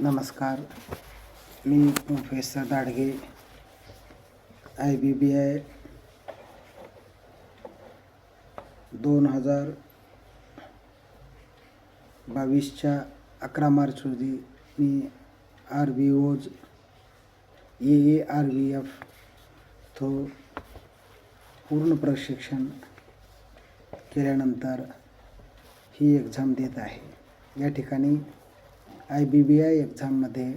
नमस्कार. मी professor दाडगे, IBBI 2022च्या 11 March रोजी मी RVOज AARVF तो पूर्ण प्रशिक्षण केल्यानंतर ही एक्झाम देत आहे. या ठिकाणी IBBI एक्झाममध्ये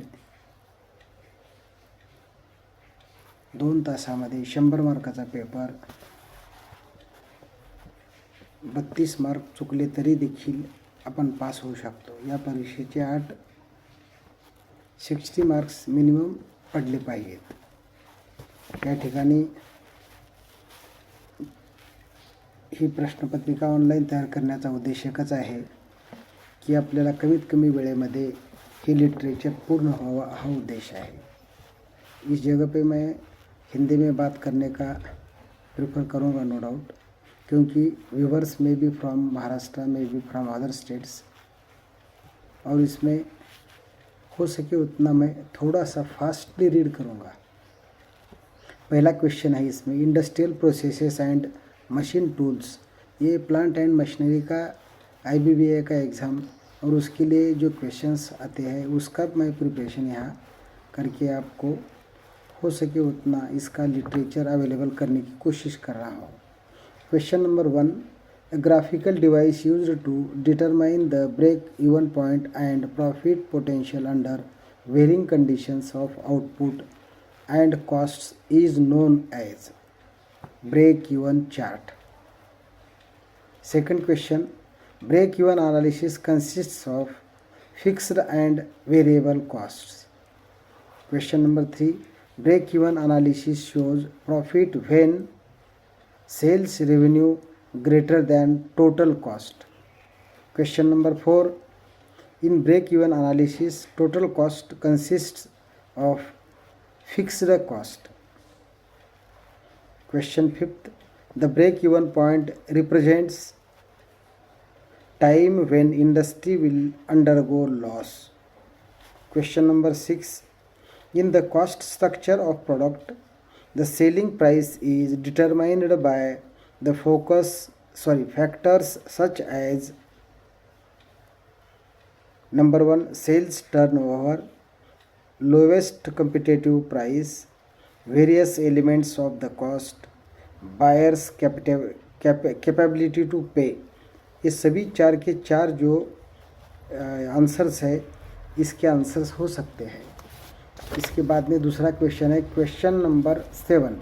2 तासामध्ये 100 मार्काचा पेपर, 32 मार्क चुकले तरी देखील आपण पास होऊ शकतो. या परीक्षेचे 60 मार्क्स मिनिमम पडले पाहिजेत. या ठिकाणी ही प्रश्नपत्रिका ऑनलाईन तयार करण्याचा उद्देश एकच आहे कि आपल्याला कमीत कमी वेळेमध्ये ही लिटरेचर पूर्ण हो हा उद्देश है. इस जगह पे मैं हिंदी में बात करने का प्रेफर करूँगा, नो डाउट, क्योंकि व्यूवर्स में भी फ्रॉम महाराष्ट्र, में भी फ्रॉम अदर स्टेट्स, और इसमें हो सके उतना मैं थोड़ा सा फास्टली रीड करूँगा. पहला क्वेश्चन है इसमें, industrial processes end machine tools. ये प्लांट एंड मशीनरी का IBBI का एग्ज़ाम और उसके लिए जो क्वेश्चंस आते हैं उसका मैं प्रिपरेशन यहाँ करके आपको हो सके उतना इसका लिटरेचर अवेलेबल करने की कोशिश कर रहा हूँ. Question number 1, a graphical device used to determine the break even point and profit potential under varying conditions of output and costs is known as break even chart. Second question, break-even analysis consists of fixed and variable costs. Question number 3, break-even analysis shows profit when sales revenue greater than total cost. Question number 4, in break-even analysis, total cost consists of fixed cost. Question 5th, the break-even point represents time when industry will undergo loss. Question number 6, in the cost structure of product, the selling price is determined by the factors such as number 1, sales turnover, lowest competitive price, various elements of the cost, buyer's capability to pay. ये सभी 4 के 4 जो answers है इसके answers हो सकते हैं. इसके बाद में दूसरा क्वेश्चन है, question number 7,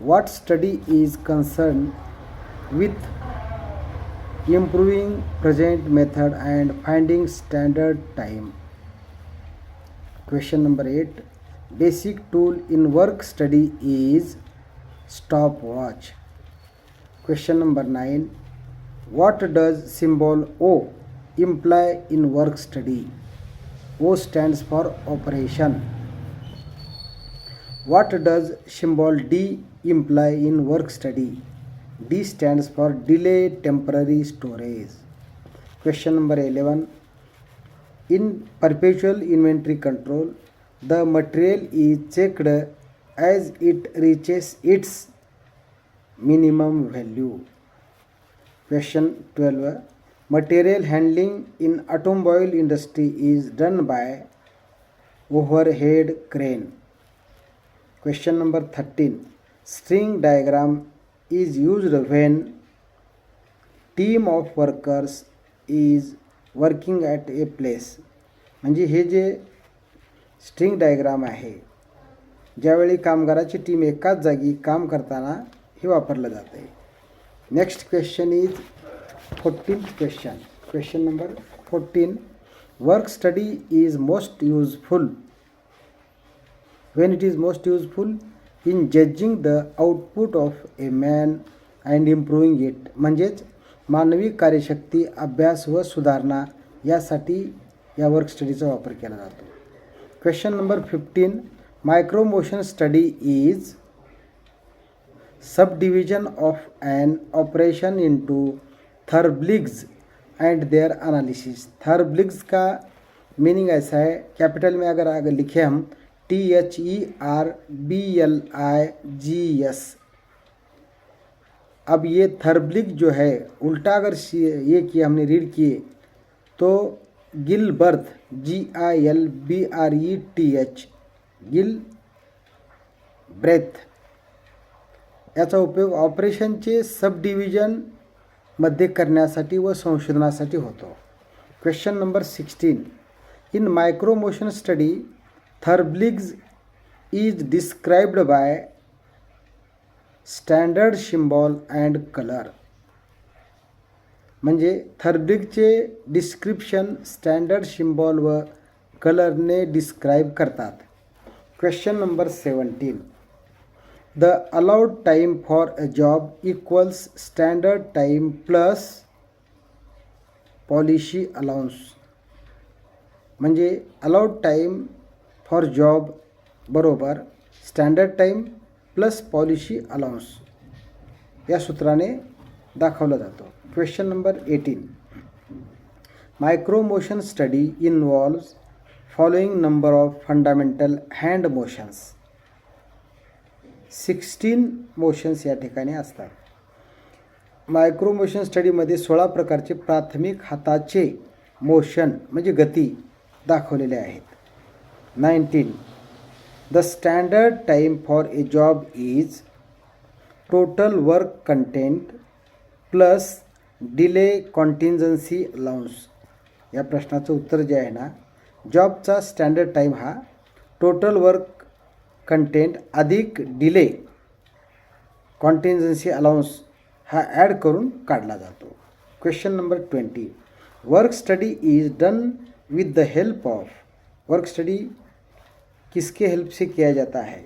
what study is concern with improving present method end finding standard time. Question number 8, basic tool in work study is stop watch. Question number 9, what does symbol O imply in work study? O stands for operation. What does symbol D imply in work study? D stands for delay temporary storage. Question number 11, in perpetual inventory control, the material is checked as it reaches its minimum value. Question 12, material handling in automobile industry is done by overhead crane. Question number 13, string diagram is used when team of workers is working at a place. म्हणजे हे जे string diagram आहे, ज्यावेळी कामगाराची team एकाच जागी काम करताना हे वापरलं जातं आहे. Next question is 14th question. Question number 14, work study is most useful. When it is most useful? In judging the output of a man and improving it. म्हणजेच मानवी कार्यशक्ती अभ्यास व सुधारणा यासाठी या वर्क स्टडीचा वापर केला जातो. Question number 15, micro motion study is subdivision of an operation into Thurbligs and their analysis. Thurbligs का मीनिंग ऐसा है, कैपिटल में अगर आगे लिखे हम THERBLIGS, अब ये थर्बलिग जो है उल्टा अगर ये किया हमने रीड किए तो गिलबर्थ GILBRETH गिल ब्रेथ याचा उपयोग ऑपरेशनचे सब डिव्हिजन मध्ये करण्यासाठी व संशोधनासाठी होतो. Question number 16. In micro motion study therbligs is described by standard symbol and colour. म्हणजे थर्बलिगचे डिस्क्रिप्शन स्टँडर्ड सिम्बॉल व कलरने डिस्क्राइब करतात. Question number 17. The allowed time for a job equals standard time plus policy allowance. म्हणजे allowed time for job बरोबर standard time plus policy allowance या सूत्राने दाखवला जातो. Question number 18. Micro motion study involves following number of fundamental hand motions. 16 motions या ठिकाणी असतात. Micro motion स्टडीमध्ये 16 प्रकारचे प्राथमिक हाताचे मोशन म्हणजे गती दाखवलेले आहेत. 19. The standard time for a job is total work content plus delay contingency allowance. या प्रश्नाचं उत्तर जे आहे ना, जॉबचा स्टँडर्ड टाईम हा टोटल वर्क कंटेंट अधिक डिले कॉन्टिन्जन्सी अलाउन्स हा ॲड करून काढला जातो. Question number 20. Work study is done with the help of. Work study किसके हेल्प से किया जाता है?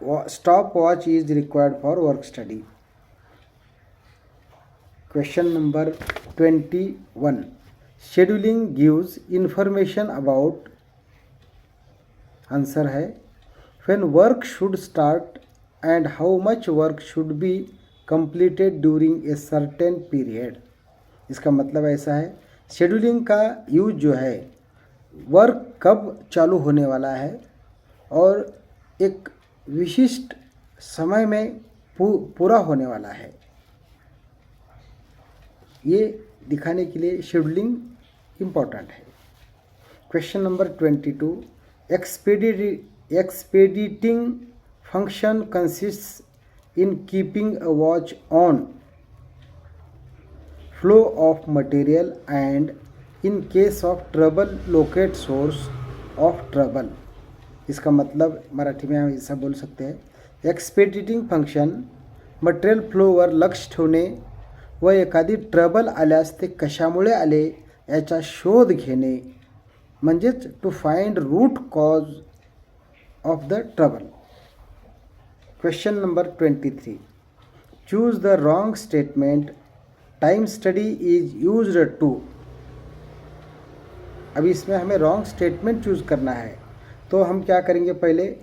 Stop watch is required for work study. Question number 21. Scheduling gives information about. Answer है when work should start end how much work should be completed during a certain period. इसका मतलब ऐसा है, शेड्यूलिंग का यूज जो है work कब चालू होने वाला है और एक विशिष्ट समय में पूरा होने वाला है, ये दिखाने के लिए शेड्यूलिंग इम्पॉर्टेंट है. Question number 22. Expediting function consists in keeping a watch on flow of material and in case of trouble locate source of trouble. इसका मतलब मराठी में हम ऐसा बोल सकते हैं, एक्सपेडिटिंग फंक्शन मटेरियल फ्लोवर लक्ष ठेवणे व एखादी ट्रबल आल्यास ते कशामुळे आले याचा शोध घेणे, म्हणजेच to find root cause of the trouble. Question number 23. Choose the wrong statement. Time study is used to. अभी इसमें हमें रॉन्ग स्टेटमेंट चूज़ करना है, तो हम क्या करेंगे, पहले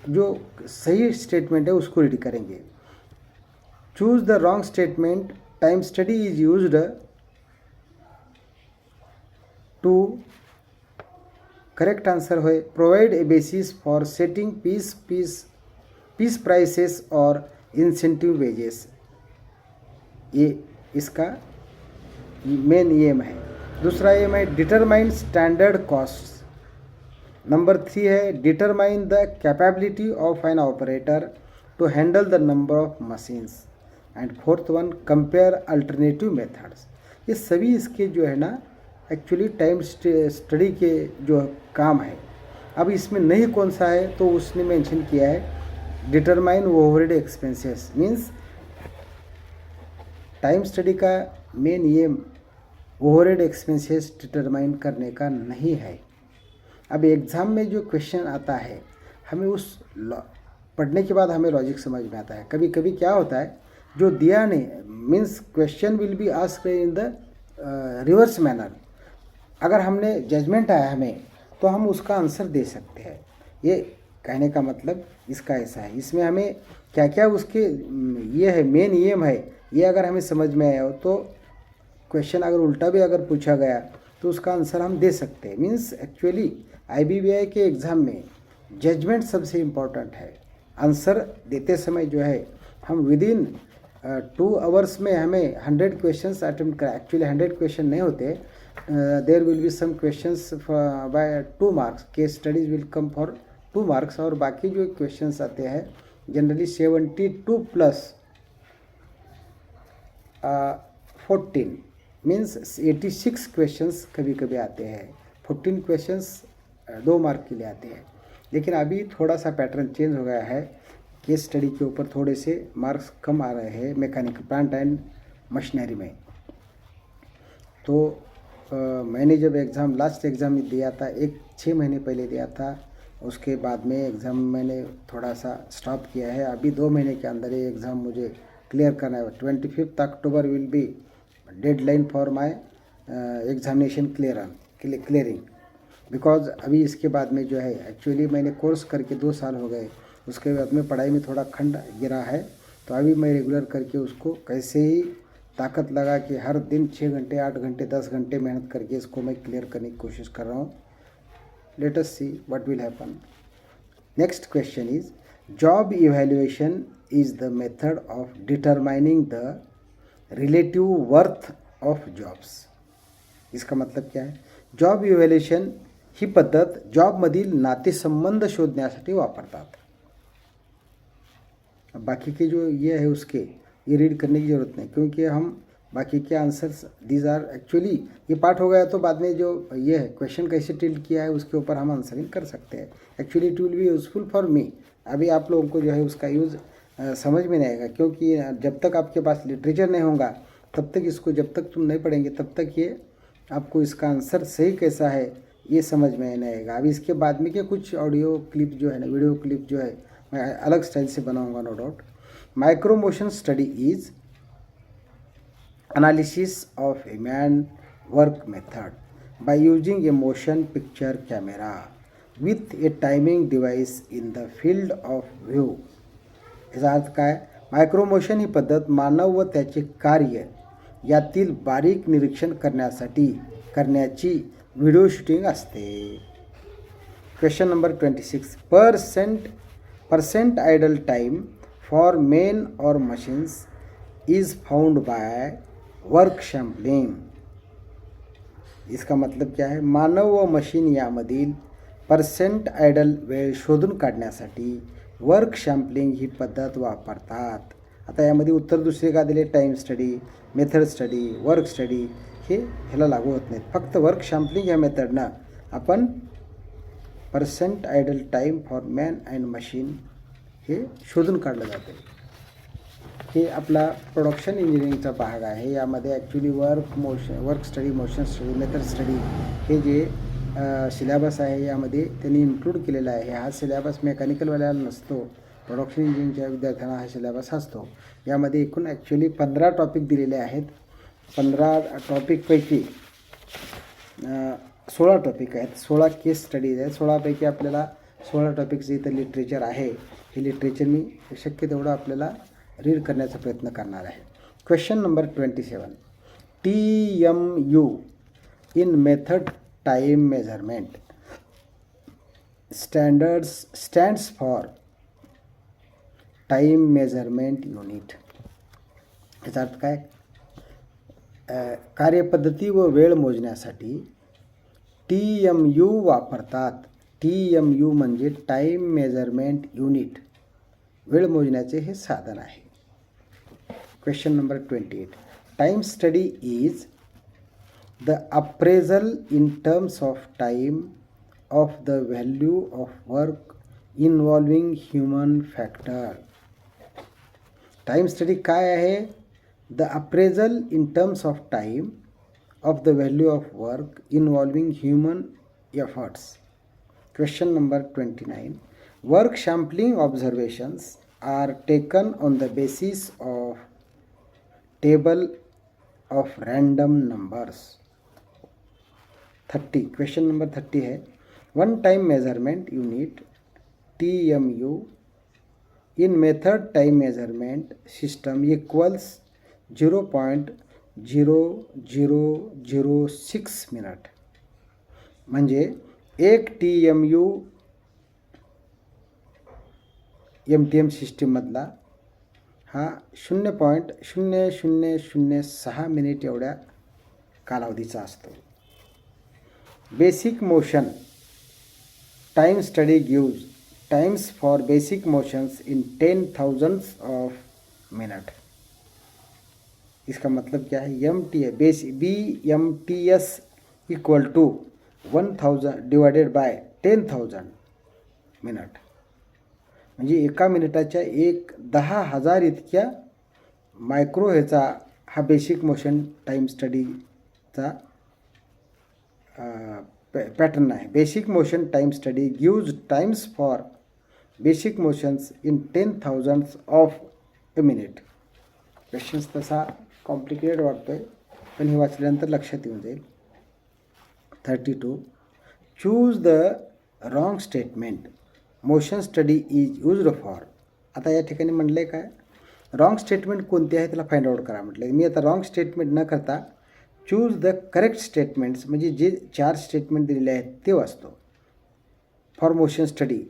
जो सही स्टेटमेंट है उसको रीड करेंगे. Choose the wrong statement. Time study is used to. Correct answer है provide a basis for setting piece prices और इंसेंटिव वेजेस. ये इसका मेन एम है. दूसरा एम है डिटरमाइन स्टैंडर्ड कॉस्ट. नंबर 3 है determine the capability of an operator to handle the number of machines. And fourth one compare alternative methods. ये सभी इसके जो है ना एक्चुअली टाइम स्टडी के जो काम है. अब इसमें नहीं कौन सा है तो उसने मेंशन किया है determine overhead expenses. Means time study का main aim overhead expenses determine करने का नहीं है. अब एग्ज़ाम में जो क्वेश्चन आता है हमें उस पढ़ने के बाद हमें लॉजिक समझ में आता है. कभी कभी क्या होता है जो दिया नहीं, means question will be asked in the reverse manner. अगर हमने जजमेंट आया हमें तो हम उसका आंसर दे सकते हैं. ये कहने का मतलब इसका ऐसा है. इसमें हमें क्या क्या उसके ये है मेन एम है, ये अगर हमें समझ में आया हो तो क्वेश्चन अगर उल्टा भी अगर पूछा गया तो उसका आंसर हम दे सकते हैं। मीन्स एक्चुअली IBBI के एग्ज़ाम में जजमेंट सबसे इम्पॉर्टेंट है। आंसर देते समय जो है हम विदिन 2 आवर्स में हमें 100 क्वेश्चंस अटेम्प्ट करें। एक्चुअली 100 क्वेश्चन नहीं होते, there will be some questions by 2 marks, case studies will come for 2 marks, और बाकी जो क्वेश्चंस आते हैं जनरली 72 प्लस 14 मीन्स 86 क्वेश्चंस कभी कभी आते हैं। 14 क्वेश्चंस 2 मार्क के लिए आते हैं। लेकिन अभी थोड़ा सा पैटर्न चेंज हो गया है, केस स्टडी के ऊपर थोड़े से मार्क्स कम आ रहे हैं मैकेनिकल प्लांट एंड मशीनरी में। तो मैंने जब एग्ज़ाम लास्ट एग्ज़ाम दिया था, 6 महीने पहले दिया था, उसके बाद में एग्ज़ाम मैंने थोड़ा सा स्टॉप किया है। अभी 2 महीने के अंदर ये एग्ज़ाम मुझे क्लियर करना है। 25 October will be deadline for my examination clearing, because अभी इसके बाद में जो है एक्चुअली मैंने कोर्स करके 2 साल हो गए, उसके बाद में पढ़ाई में थोड़ा खंड गिरा है। तो अभी मैं रेगुलर करके उसको कैसे ही ताकत लगा कि हर दिन 6 घंटे 8 घंटे 10 घंटे मेहनत करके इसको मैं क्लियर करने की कोशिश कर रहा हूँ। Let us see what will happen. Next question is, job evaluation is the method of determining the relative worth of jobs. इसका मतलब क्या है? जॉब इव्हॅल्युएशन ही पद्धत जॉबमधील नातेसंबंध शोधण्यासाठी वापरतात। बाकी के जो ये है उसके ये रीड करने की ज़रूरत नहीं, क्योंकि हम बाकी के आंसर्स दीज आर एक्चुअली ये पार्ट हो गया तो बाद में जो ये है क्वेश्चन कैसे टिल्ट किया है उसके ऊपर हम आंसरिंग कर सकते हैं। Actually it will be useful for me. अभी आप लोगों को जो है उसका यूज़ समझ में नहीं आएगा, क्योंकि जब तक आपके पास लिटरेचर नहीं होगा तब तक इसको, जब तक तुम नहीं पढ़ेंगे तब तक ये आपको इसका आंसर सही कैसा है ये समझ में नहीं आएगा। अभी इसके बाद में के कुछ ऑडियो क्लिप जो है ना, वीडियो क्लिप जो है मैं अलग स्टाइल से बनाऊंगा, no doubt. Micro motion study is analysis of human work method by using a motion picture camera with a timing device in the field of view. याचा अर्थ काय? मायक्रो मोशन ही पद्धत मानव व त्याचे कार्य यातील बारीक निरीक्षण करण्याची व्हिडिओ शूटिंग असते। Question number 26, percent idle time for men और machines is found by work sampling. इसका मतलब क्या है? मानव व मशीन यामधील परसेंट आयडल वेळ शोधून काढण्यासाठी वर्क सॅम्पलिंग ही पद्धत वापरतात। आता यामध्ये उत्तर दुसरे का दिले? Time study, method study, work study हे ह्याला लागू होत नाहीत। फक्त वर्क सॅम्पलिंग या मेथडनं आपण percent idle time for man and machine हे शोधून काढलं जाते। हे आपला प्रोडक्शन इंजिनिअरिंगचा भाग आहे। यामध्ये actually work study, motion study, method study हे जे सिलेबस आहे यामध्ये त्यांनी इन्क्लूड केलेला आहे। हा सिलेबस मेकॅनिकलवाल्याला नसतो, प्रोडक्शन इंजिनिअरिंगच्या विद्यार्थ्यांना हा सिलेबस असतो। यामध्ये एकूण ॲक्च्युली 15 टॉपिक दिलेले आहेत। 15 टॉपिकपैकी 16 टॉपिक आहेत, 16 केस स्टडीज आहेत। 16पैकी आपल्याला 16 टॉपिकचं इथं लिटरेचर आहे। हे लिटरेचर मी शक्य तेवढं आपल्याला रीड करण्याचा प्रयत्न करणार आहे। Question number 27, TMU in method time measurement stands for time measurement unit. याचा अर्थ काय? कार्यपद्धती व वेळ मोजण्यासाठी TMU वापरतात। TMU म्हणजे टाइम मेजरमेंट युनिट, वेळ मोजण्याचे हे साधन आहे। Question number 28, time study is the appraisal in terms of time of the value of work involving human factor. Time study काय आहे? the appraisal in terms of time of the value of work involving human efforts. Question number 29, work sampling observations are taken on the basis of table of random numbers. 30, question number 30 है, one time measurement unit TMU in method time measurement system equals 0.0006 minute. म्हणजे 1 TMU MTM सिस्टीममधला हा 0.0006 minute एवढ्या कालावधीचा असतो. Basic motion time study gives times for basic motions in 10,000 of minute. इसका मतलब क्या है? BMTS equal to 1000 divided by 10,000 minute. म्हणजे एका मिनिटाच्या 10,000 इतक्या मायक्रो ह्याचा हा बेसिक मोशन टाईम स्टडीचा पॅटर्न आहे. Basic motion time study gives times for basic motions in 10,000 of a minute. Questions तसा कॉम्प्लिकेटेड वाटतोय, पण हे वाचल्यानंतर लक्षात येऊन जाईल. 32 choose the wrong statement motion study is used for. आता या ठिकाणी म्हटलं आहे काय? रॉंग स्टेटमेंट कोणते आहे त्याला फाइंड आउट करा म्हटलं. मी आता रॉंग स्टेटमेंट न करता चूज द करेक्ट स्टेटमेंट्स म्हणजे जे 4 स्टेटमेंट दिलेले आहेत ते वाचतो. For motion study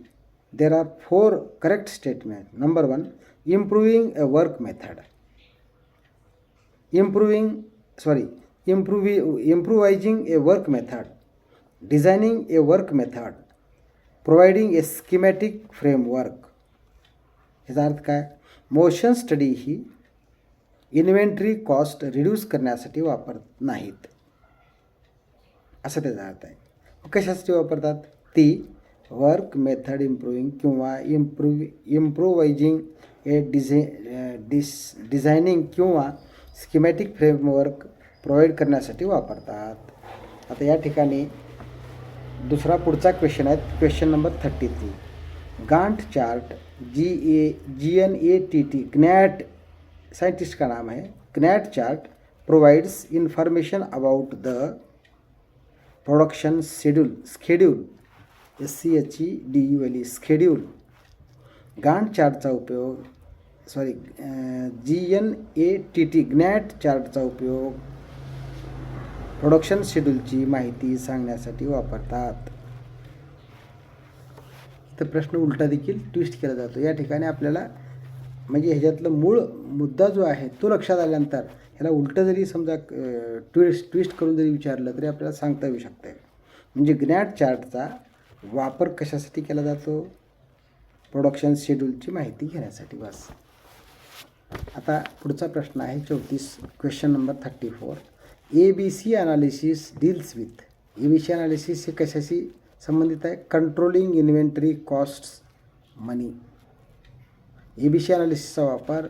there are 4 correct statement. Number 1 improving a work method. improvising a work method, designing a work method, providing a schematic framework. याचा अर्थ काय? मोशन स्टडी ही inventory cost reduce करण्यासाठी वापरत नाहीत असं त्याचा अर्थ आहे. कशासाठी वापरतात? ती वर्क मेथड इम्प्रूव्हिंग किंवा इम्प्रोवायझिंग ए डिझायनिंग किंवा स्कीमॅटिक फ्रेमवर्क प्रोव्हाइड करण्यासाठी वापरतात. आता या ठिकाणी दुसरा पुढचा क्वेश्चन आहे. Question number 33. Gantt chart GNATT Gantt scientist का नाम है. Gantt chart provides information about the production schedule SCHEDULE schedule. Gantt चार्टचा उपयोग GNATT ग्नॅट चार्टचा उपयोग प्रोडक्शन शेड्यूलची माहिती सांगण्यासाठी वापरतात. तर प्रश्न उलटा देखील ट्विस्ट केला जातो. या ठिकाणी आपल्याला म्हणजे ह्याच्यातलं मूळ मुद्दा जो आहे तो लक्षात आल्यानंतर ह्याला उलटं जरी समजा ट्विस्ट करून जरी विचारलं तरी आपल्याला सांगता येऊ शकतं. म्हणजे ग्नॅट चार्टचा वापर कशासाठी केला जातो? प्रोडक्शन शेड्यूलची माहिती घेण्यासाठी. बस. आता पुढचा प्रश्न आहे 34. Question number 34. ABC analysis deals with. ABC analysis हे कशाशी संबंधित आहे? कंट्रोलिंग इन्व्हेंटरी कॉस्ट्स मनी. ABC अनालिसिसचा वापर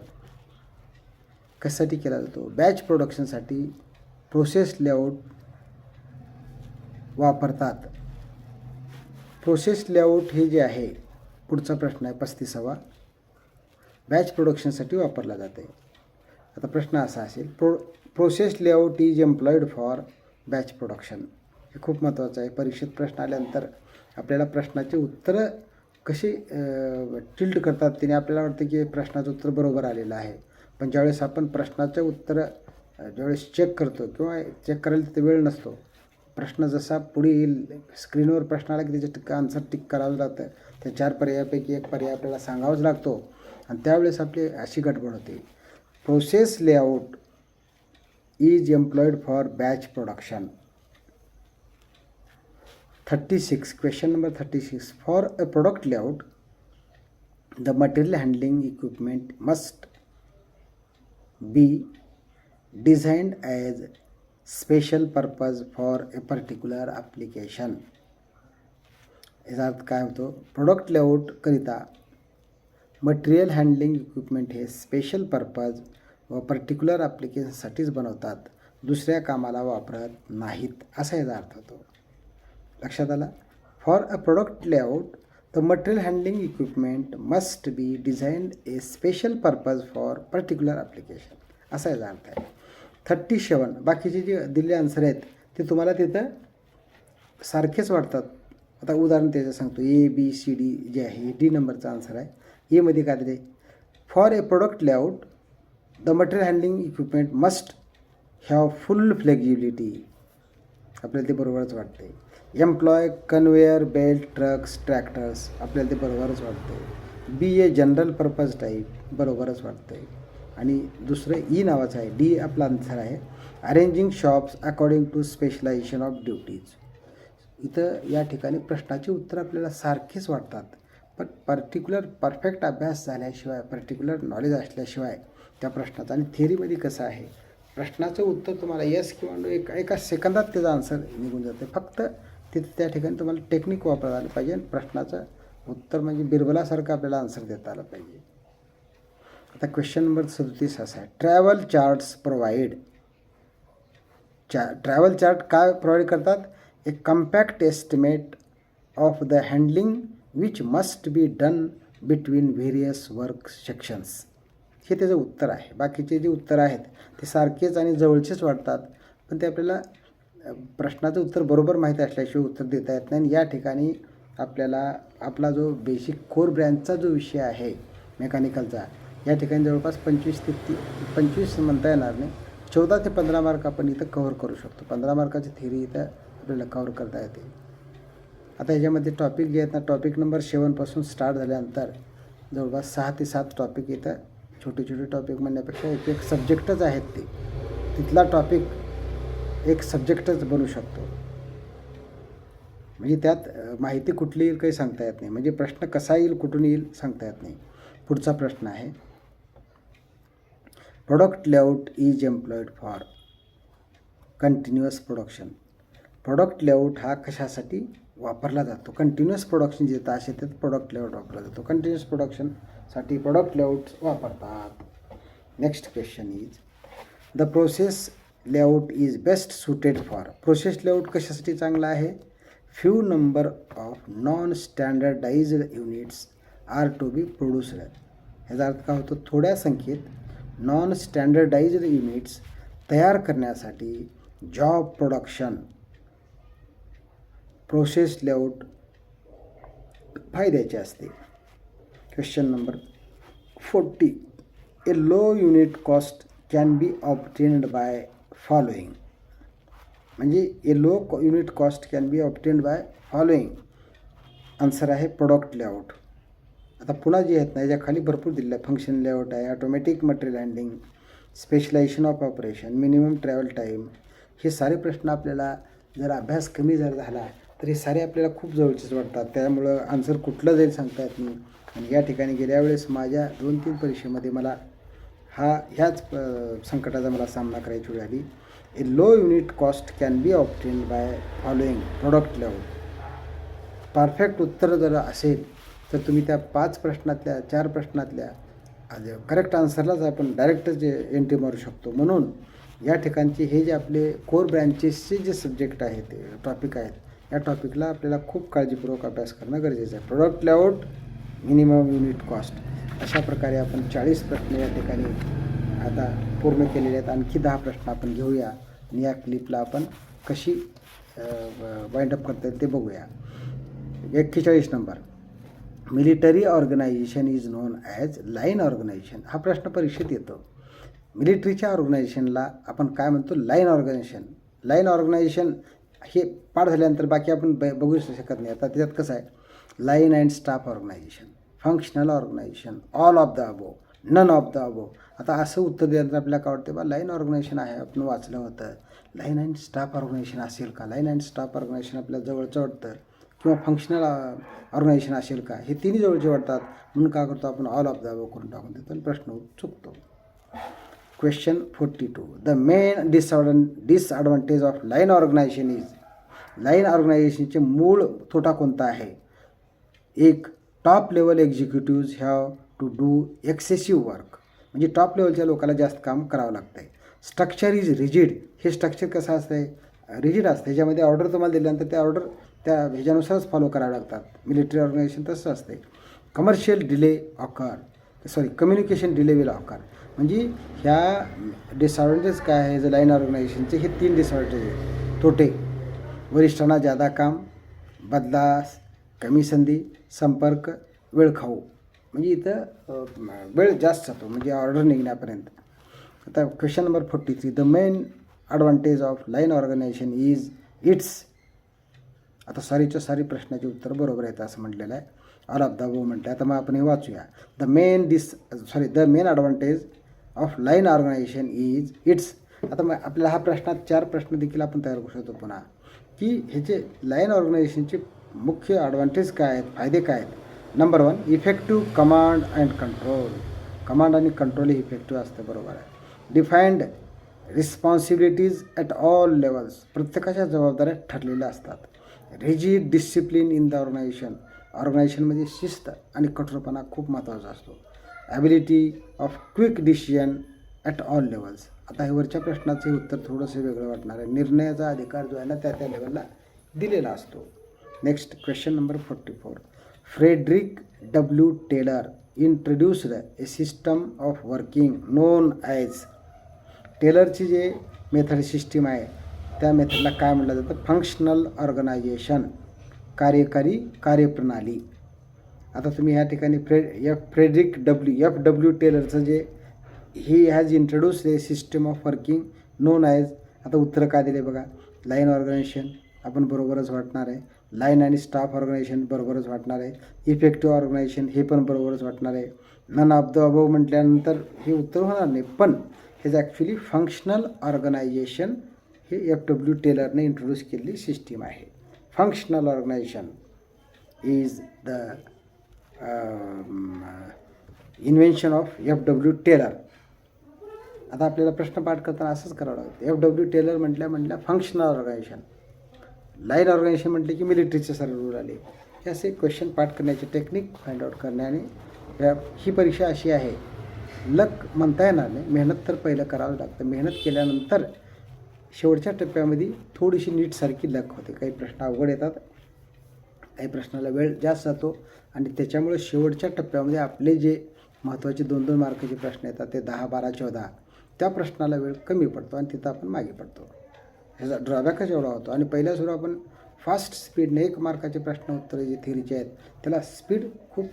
कशासाठी केला जातो? बॅच प्रोडक्शनसाठी प्रोसेस लेआउट वापरतात. प्रोसेस लेआउट हे जे आहे पुढचा प्रश्न आहे 35वा. बॅच प्रोडक्शनसाठी वापरला जाते. आता प्रश्न असा असेल, process layout is employed for batch production. हे खूप महत्त्वाचं आहे. परीक्षेत प्रश्न आल्यानंतर आपल्याला प्रश्नाचे उत्तरं कशी टिल्ट करतात त्याने आपल्याला वाटतं की प्रश्नाचं उत्तर बरोबर आलेलं आहे. पण ज्यावेळेस आपण प्रश्नाचं उत्तर ज्यावेळेस चेक करतो किंवा चेक करायला तिथे वेळ नसतो, प्रश्न जसा पुढे येईल स्क्रीनवर प्रश्न आला की त्याचं आन्सर टिक करावं लागतं. त्या 4 पर्यायापैकी एक पर्याय आपल्याला सांगावाच लागतो आणि त्यावेळेस आपली अशी गडबड होते. Process layout is employed for batch production. 36. Question number 36. For a product layout the material handling equipment must be designed as special purpose for a particular application. याचा अर्थ काय होतो? प्रोडक्ट लेआउटकरिता मटेरियल हँडलिंग इक्विपमेंट हे special purpose व particular ॲप्लिकेशनसाठीच बनवतात, दुसऱ्या कामाला वापरत नाहीत असा याचा अर्थ होतो. लक्षात आला? For a product layout the material handling equipment must be designed a special purpose for particular application असा याचा अर्थ आहे. 37. बाकीचे जे दिलेले आन्सर आहेत ते तुम्हाला तिथं सारखेच वाटतात. आता उदाहरण त्याचं सांगतो. ABCD जे आहे D नंबरचा आन्सर आहे. एमध्ये काय दिले? For a product layout the material handling equipment must have full flexibility. आपल्याला ते बरोबरच वाटते. Employ conveyor belt trucks tractors, आपल्याला ते बरोबरच वाटतं. Be a general purpose type, बरोबरच वाटतं आहे. आणि दुसरं ई नावाचं आहे, डी आपला आन्सर आहे, arranging shops according to specialization of duties. इथं या ठिकाणी प्रश्नाची उत्तरं आपल्याला सारखीच वाटतात, पण परफेक्ट अभ्यास झाल्याशिवाय, पर्टिक्युलर नॉलेज असल्याशिवाय त्या प्रश्नाचं, आणि थिअरीमध्ये कसं आहे, प्रश्नाचं उत्तर तुम्हाला येस किंवा नो एका सेकंदात त्याचा आन्सर निघून जाते. फक्त तिथे त्या ठिकाणी तुम्हाला टेक्निक वापरता आलं पाहिजे. प्रश्नाचं उत्तर म्हणजे बिरबलासारखं आपल्याला आन्सर देता आलं पाहिजे. आता क्वेश्चन नंबर 37 असा आहे, travel charts provide. Travel chart काय प्रोव्हाइड करतात? A compact estimate of the handling which must be done between various work sections. हे त्याचं उत्तर आहे. बाकीचे जे उत्तर आहेत ते सारखेच आणि जवळचेच वाटतात, पण ते आपल्याला प्रश्नाचं उत्तर बरोबर माहीत असल्याशिवाय उत्तर देता येत नाही. या ठिकाणी आपल्याला आपला जो बेसिक कोर ब्रँचचा जो विषय आहे मेकॅनिकलचा, या ठिकाणी जवळपास 25 म्हणता येणार नाही, 14 ते 15 मार्क आपण इथं कव्हर करू शकतो. 15 मार्काची थिअरी इथं आपल्याला कव्हर करता येते. आता ह्याच्यामध्ये टॉपिक जे आहेत ना, टॉपिक नंबर 7पासून स्टार्ट झाल्यानंतर जवळपास 6 ते 7 टॉपिक इथं, छोटे छोटे टॉपिक म्हणण्यापेक्षा एक सब्जेक्टच आहेत ते. तिथला टॉपिक एक सब्जेक्टच बनू शकतो. म्हणजे त्यात माहिती कुठली येईल काही सांगता येत नाही. म्हणजे प्रश्न कसा येईल, कुठून येईल सांगता येत नाही. पुढचा प्रश्न आहे, product layout is employed for continuous production. Product layout हा कशासाठी वापरला जातो? कंटिन्युअस प्रोडक्शन जे असे त्यात प्रोडक्ट लेआउट वापरला जातो. कंटिन्युअस प्रोडक्शनसाठी प्रोडक्ट लेआउट वापरतात. Next question is, the process layout is best suited for. Process layout कशासाठी चांगला आहे? Few number of non standardized units are to be produced. ह्याचा अर्थ काय होतो? थोड्या संख्येत नॉन स्टँडर्डाइज्ड युनिट्स तयार करण्यासाठी जॉब प्रोडक्शन प्रोसेस लेआउट फायद्याचे असते. Question number 40, a low unit cost can be obtained by following. म्हणजे a low unit cost can be obtained by following. Answer आहे प्रोडक्ट लेआउट. आता पुन्हा जे आहेत ना, याच्या खाली भरपूर दिलेलं आहे. फंक्शन लेआउट आहे, automatic material handling, specialization of operation, minimum travel time. हे सारे प्रश्न आपल्याला जर अभ्यास कमी जर झाला तर हे सारे आपल्याला खूप जवळचेच वाटतात. त्यामुळं आन्सर कुठलं जाईल सांगता येत नाही. आणि या ठिकाणी गेल्या वेळेस माझ्या 2-3 परीक्षेमध्ये मला ह्याच संकटाचा मला सामना करायची वेळ आली. A low unit cost can be obtained by following product layout. Perfect उत्तर जर असेल तर तुम्ही त्या 5 प्रश्नातल्या 4 प्रश्नातल्या करेक्ट आन्सरलाच आपण डायरेक्टच एंट्री मारू शकतो. म्हणून या ठिकाणचे हे जे आपले कोर ब्रँचेसचे जे सब्जेक्ट आहेत, टॉपिक आहेत, या टॉपिकला आपल्याला खूप काळजीपूर्वक अभ्यास करणं गरजेचं आहे. Product layout, minimum unit cost, अशा प्रकारे आपण 40 प्रश्न या ठिकाणी आता पूर्ण केलेले आहेत. आणखी 10 प्रश्न आपण घेऊया आणि या क्लिपला आपण कशी वाइंडअप करता येईल ते बघूया. 41 number, military organization is known as line organization. हा प्रश्न परीक्षेत येतो. मिलिटरीच्या ऑर्गनायझेशनला आपण काय म्हणतो? Line organization. लाईन ऑर्गनायझेशन हे पाठ झाल्यानंतर बाकी आपण बघू शकत नाही. आता त्याच्यात कसं आहे, line and staff organization, functional organization, all of the above, none of the above. आता असं उत्तर दिल्यानंतर आपल्याला काय वाटतं? बा लाईन ऑर्गनायझेशन आहे, आपण वाचलं होतं. लाईन अँड स्टाफ ऑर्गनायझेशन असेल का? लाईन अँड स्टाफ ऑर्गनायझेशन आपल्याला जवळचं वाटतं, किंवा फंक्शनल ऑर्गनायझेशन असेल का? हे तिन्ही जवळचे वाटतात. म्हणून काय करतो आपण? ऑल ऑफ द अबो करून टाकून देतो आणि प्रश्न चुकतो. Question 42, the main disadvantage of line organization is. Line ऑर्गनायझेशनचे मूळ तोटा कोणता आहे? 1, top level executives have to do excessive work. म्हणजे टॉप लेवलच्या लोकांना जास्त काम करावं लागतं आहे. Structure is rigid. हे स्ट्रक्चर कसं असतं आहे? रिजिड असतं. ह्याच्यामध्ये ऑर्डर तुम्हाला दिल्यानंतर त्या ऑर्डर त्या ह्याच्यानुसारच फॉलो करावे लागतात. मिलिटरी ऑर्गनायझेशन तसं असते. Commercial delay communication delay will occur. म्हणजे ह्या डिसऑर्डरेज काय आहे जर लाईन ऑर्गनायझेशनचे? हे 3 डिसऑर्डरेज आहेत. तोटे: वरिष्ठांना जादा काम, बदला, कमी संधी, संपर्क, वेळखाऊ. म्हणजे इथं वेळ जास्त जातो म्हणजे ऑर्डर निघण्यापर्यंत. आता question number 43, the main advantage of line organization is its आता सारीच्या सारी प्रश्नाची उत्तर बरोबर आहेत असं म्हटलेलं आहे. ऑल ऑफ द अबव म्हटलं. आता मग आपण हे वाचूया. The main advantage of line organization is its. आता मग आपल्याला हा प्रश्नात 4 प्रश्न देखील आपण तयार करू शकतो पुन्हा, की ह्याचे लाईन ऑर्गनायझेशनचे मुख्य ॲडव्हान्टेज काय आहेत, फायदे काय आहेत. Number 1, effective command and control. Command आणि कंट्रोल हे इफेक्टिव्ह असतं, बरोबर आहे. Defined responsibilities at all levels. प्रत्येकाच्या जबाबदाऱ्या ठरलेल्या असतात. Rigid discipline in the organization. ऑर्गनायझेशनमध्ये शिस्त आणि कठोरपणा खूप महत्त्वाचा असतो. Ability of quick decision at all levels. आता हे वरच्या प्रश्नाचे उत्तर थोडंसं वेगळं वाटणार आहे. निर्णयाचा अधिकार जो आहे ना त्या लेवलला दिलेला असतो. Next question number 44. Frederick W Taylor introduced a system of working known as. टेलरची जे मेथड सिस्टीम आहे त्या मेथडला काय म्हटलं जातं? फंक्शनल ऑर्गनायझेशन, कार्यकारी कार्यप्रणाली. आता तुम्ही ह्या ठिकाणी फ्रेडरिक डब्ल्यू टेलरचं जे he has introduced a system of working known as. आता उत्तर काय दिले बघा. लाईन ऑर्गनायझेशन आपण बरोबरच वाटणार आहे. लाईन आणि स्टाफ ऑर्गनायझेशन बरोबरच वाटणार आहे. इफेक्टिव्ह ऑर्गनायझेशन हे पण बरोबरच वाटणार आहे. नन ऑफ द अबव म्हटल्यानंतर हे उत्तर होणार नाही. पण हेच ॲक्च्युली फंक्शनल ऑर्गनायझेशन हे FW टेलरने इंट्रोड्यूस केलेली सिस्टीम आहे. Functional organization is the invention of FW Taylor. आता आपल्याला प्रश्न पाठ करताना असंच करावं लागतं. FW टेलर म्हटल्या फंक्शनल ऑर्गनायझेशन. लाईन ऑर्गनायझेशन म्हटले की मिलिटरीचे सर्व रूल आले. हे असे क्वेश्चन पाठ करण्याचे टेक्निक फाइंड आउट करण्याने ही परीक्षा अशी आहे, लक म्हणता येणार नाही. मेहनत तर पहिलं करावं लागतं. मेहनत केल्यानंतर शेवटच्या टप्प्यामध्ये थोडीशी नीटसारखी लक होते. काही प्रश्न अवघड येतात, काही प्रश्नाला वेळ जास्त जातो आणि त्याच्यामुळे शेवटच्या टप्प्यामध्ये आपले जे महत्त्वाचे 2-2 मार्काचे प्रश्न येतात ते 10, 12, 14 त्या प्रश्नाला वेळ कमी पडतो आणि तिथं आपण मागे पडतो. ह्याचा ड्रॉबॅकच एवढा होतो. आणि पहिल्या सुरू आपण फास्ट स्पीडने 1 मार्काचे प्रश्न उत्तरे जे थेरीचे आहेत त्याला स्पीड खूप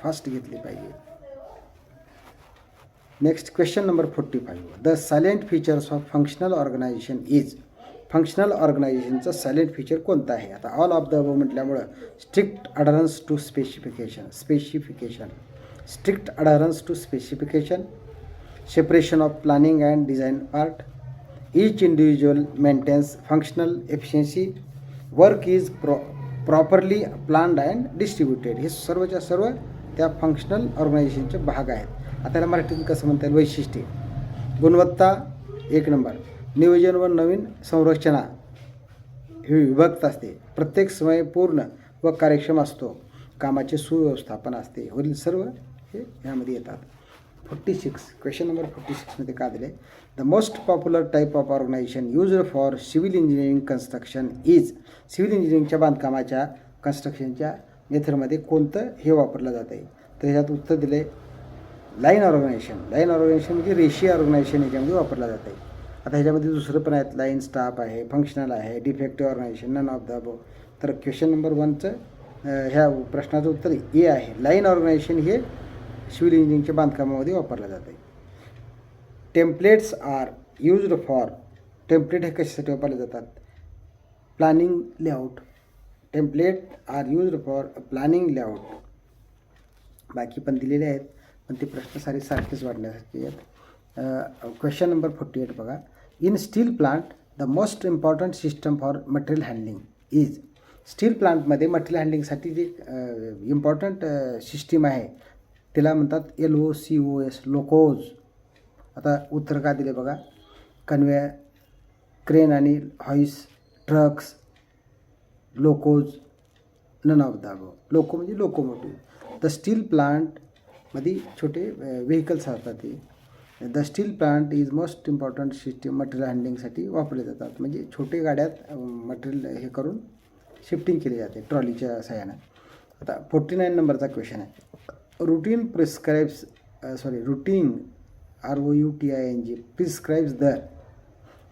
फास्ट घेतली पाहिजे. Next question number 45. The salient features of functional organization is. Functional ऑर्गनायझेशनचं सायलेंट फीचर कोणतं आहे? आता ऑल ऑफ द अबव म्हटल्यामुळं strict adherence to specification, strict adherence to specification, separation of planning and design part, each individual maintains functional efficiency, work is properly planned and distributed. हे सर्वच्या सर्व त्या functional ऑर्गनायझेशनचे भाग आहेत. आता त्याला मराठीत कसं म्हणता येईल? वैशिष्ट्ये. गुणवत्ता 1 नंबर. नियोजन व नवीन संरचना ही विभक्त असते. प्रत्येक समय पूर्ण व कार्यक्षम असतो. कामाचे सुव्यवस्थापन असते. वरील सर्व हे ह्यामध्ये येतात. 46. क्वेश्चन नंबर 46मध्ये काय दिले? The most popular type of organization used for civil engineering construction is. Civil इंजिनिअरिंगच्या बांधकामाच्या कन्स्ट्रक्शनच्या मेथडमध्ये कोणतं हे वापरलं जातं आहे? तर ह्याच्यात उत्तर दिले लाईन ऑर्गनायझेशन. लाईन ऑर्गनायझेशन म्हणजे रेशियो ऑर्गनायझेशन ह्याच्यामध्ये वापरलं जातं आहे. आता ह्याच्यामध्ये दुसरं पण आहेत. लाईन स्टाफ आहे, फंक्शनल आहे, defective organization, none of the above. तर क्वेश्चन नंबर 1चं ह्या प्रश्नाचं उत्तर ए आहे. लाईन ऑर्गनायझेशन हे सिव्हिल इंजिनिअरिंगच्या बांधकामामध्ये वापरलं जातं आहे. Templates are used for. Template हे कशासाठी वापरले जातात? Planning layout. Template are used for planning layout. बाकी पण दिलेले आहेत पण ते प्रश्न सारखेच वाटण्यासाठी आहेत. क्वेश्चन नंबर 48 बघा. In steel plant the most important system for material handling is. Steel प्लांटमध्ये मटेरियल हँडलिंगसाठी जे इम्पॉर्टंट सिस्टीम आहे त्याला म्हणतात LOCOS, लोकोज. आता उत्तर काय दिले बघा. कन्वेयर, क्रेन आणि hoist, trucks, locos, none of the above. Loco म्हणजे लोकोमोटिव्ह. द स्टील प्लांटमध्ये छोटे व्हेकल्स असतात ते. The steel plant is most important system material हँडलिंगसाठी वापरले जातात. म्हणजे छोटे गाड्यात मटेरियल हे करून शिफ्टिंग केली जाते ट्रॉलीच्या सहाय्यानं. आता 49 नंबरचा क्वेश्चन आहे. Routine prescribes routine ROUTING prescribes the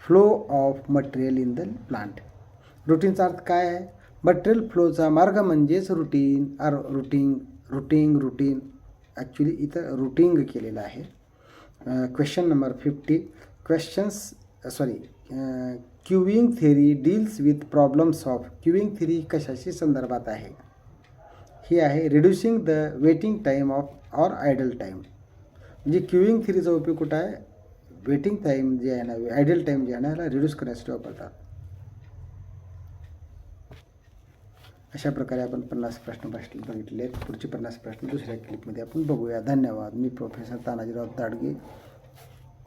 flow of material in the plant. रूटीनचा अर्थ काय आहे? मटेरियल फ्लोचा मार्ग म्हणजेच रूटीन. रूटीन ॲक्च्युली इथं रूटिंग केलेलं आहे. Question number 50. Queuing theory deals with problems of. Queuing theory कशाशी संदर्भात आहे? ही आहे reducing the waiting time of or idle time. म्हणजे क्यूइंग थेरीचा उपयोग कुठं आहे? वेटिंग टाईम जे आहे ना, आयडल टाईम जे आहे ना, याला रिड्यूस करण्यासाठी वापरतात. अशा प्रकारे आपण 50 प्रश्न बघितले आहेत. पुढचे 50 प्रश्न दुसऱ्या क्लिपमध्ये आपण बघूया. धन्यवाद. मी प्रोफेसर तानाजीराव ताडगे,